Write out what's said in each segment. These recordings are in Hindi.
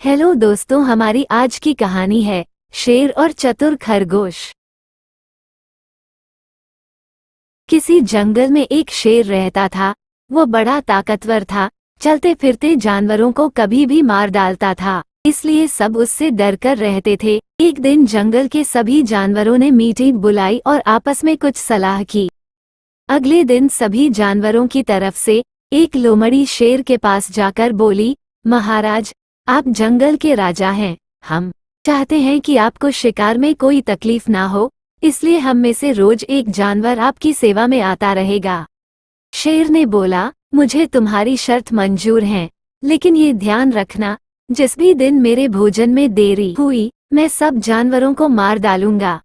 हेलो दोस्तों, हमारी आज की कहानी है शेर और चतुर खरगोश। किसी जंगल में एक शेर रहता था। वो बड़ा ताकतवर था, चलते फिरते जानवरों को कभी भी मार डालता था, इसलिए सब उससे डरकर रहते थे। एक दिन जंगल के सभी जानवरों ने मीटिंग बुलाई और आपस में कुछ सलाह की। अगले दिन सभी जानवरों की तरफ से एक लोमड़ी शेर के पास जाकर बोली, महाराज, आप जंगल के राजा हैं। हम चाहते हैं कि आपको शिकार में कोई तकलीफ ना हो, इसलिए हम में से रोज एक जानवर आपकी सेवा में आता रहेगा। शेर ने बोला, मुझे तुम्हारी शर्त मंजूर है, लेकिन ये ध्यान रखना, जिस भी दिन मेरे भोजन में देरी हुई, मैं सब जानवरों को मार डालूंगा।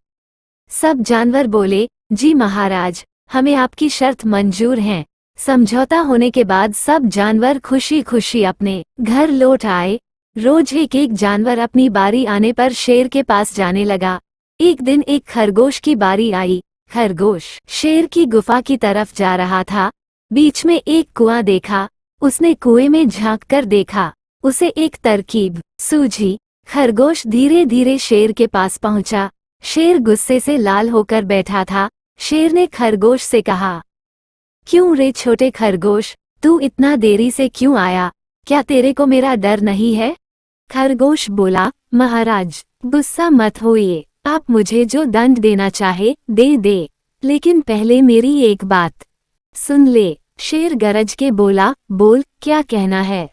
सब जानवर बोले, जी महाराज, हमें आपकी शर्त मंजूर है। समझौता होने के बाद सब जानवर खुशी खुशी अपने घर लौट आए। रोज एक एक जानवर अपनी बारी आने पर शेर के पास जाने लगा। एक दिन एक खरगोश की बारी आई। खरगोश शेर की गुफा की तरफ जा रहा था। बीच में एक कुआं देखा। उसने कुएं में झांक कर देखा। उसे एक तरकीब सूझी। खरगोश धीरे धीरे शेर के पास पहुंचा। शेर गुस्से से लाल होकर बैठा था। शेर ने खरगोश से कहा, क्यों रे छोटे खरगोश, तू इतना देरी से क्यों आया? क्या तेरे को मेरा डर नहीं है? खरगोश बोला, महाराज, गुस्सा मत होइए, आप मुझे जो दंड देना चाहे दे दे, लेकिन पहले मेरी एक बात सुन ले। शेर गरज के बोला, बोल, क्या कहना है?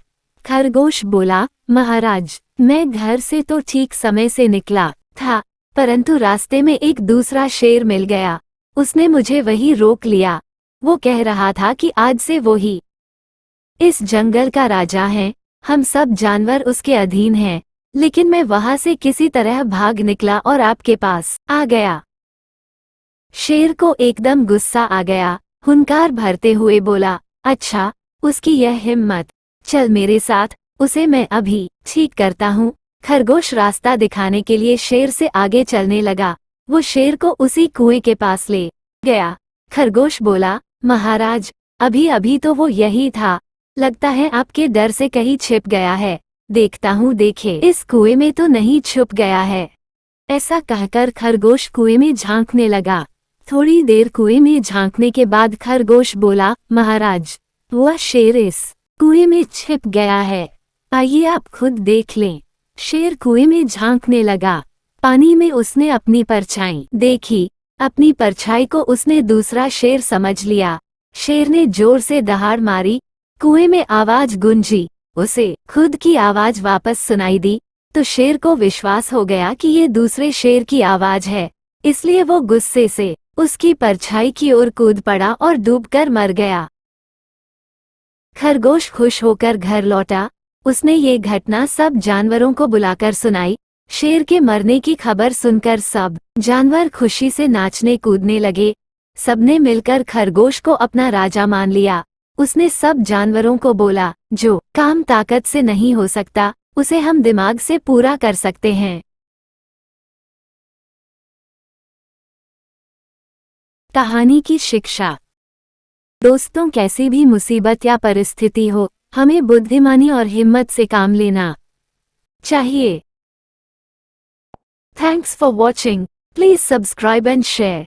खरगोश बोला, महाराज, मैं घर से तो ठीक समय से निकला था, परंतु रास्ते में एक दूसरा शेर मिल गया। उसने मुझे वही रोक लिया। वो कह रहा था कि आज से वो ही इस जंगल का राजा है, हम सब जानवर उसके अधीन हैं। लेकिन मैं वहां से किसी तरह भाग निकला और आपके पास आ गया। शेर को एकदम गुस्सा आ गया। हुंकार भरते हुए बोला, अच्छा, उसकी यह हिम्मत, चल मेरे साथ, उसे मैं अभी ठीक करता हूँ। खरगोश रास्ता दिखाने के लिए शेर से आगे चलने लगा। वो शेर को उसी कुएं के पास ले गया। खरगोश बोला, महाराज, अभी अभी तो वो यही था, लगता है आपके डर से कहीं छिप गया है। देखता हूँ, देखे, इस कुएं में तो नहीं छुप गया है। ऐसा कहकर खरगोश कुएं में झांकने लगा। थोड़ी देर कुएं में झांकने के बाद खरगोश बोला, महाराज, वह शेर इस कुएं में छिप गया है, आइए आप खुद देख लें। शेर कुएं में झांकने लगा। पानी में उसने अपनी परछाई देखी। अपनी परछाई को उसने दूसरा शेर समझ लिया। शेर ने जोर से दहाड़ मारी। कुएं में आवाज गूंजी। उसे खुद की आवाज वापस सुनाई दी, तो शेर को विश्वास हो गया कि ये दूसरे शेर की आवाज है। इसलिए वो गुस्से से उसकी परछाई की ओर कूद पड़ा और डूबकर मर गया। खरगोश खुश होकर घर लौटा। उसने ये घटना सब जानवरों को बुलाकर सुनाई। शेर के मरने की खबर सुनकर सब जानवर खुशी से नाचने कूदने लगे। सबने मिलकर खरगोश को अपना राजा मान लिया। उसने सब जानवरों को बोला, जो काम ताकत से नहीं हो सकता, उसे हम दिमाग से पूरा कर सकते हैं। कहानी की शिक्षा। दोस्तों, कैसी भी मुसीबत या परिस्थिति हो, हमें बुद्धिमानी और हिम्मत से काम लेना चाहिए। Thanks for watching. Please subscribe and share.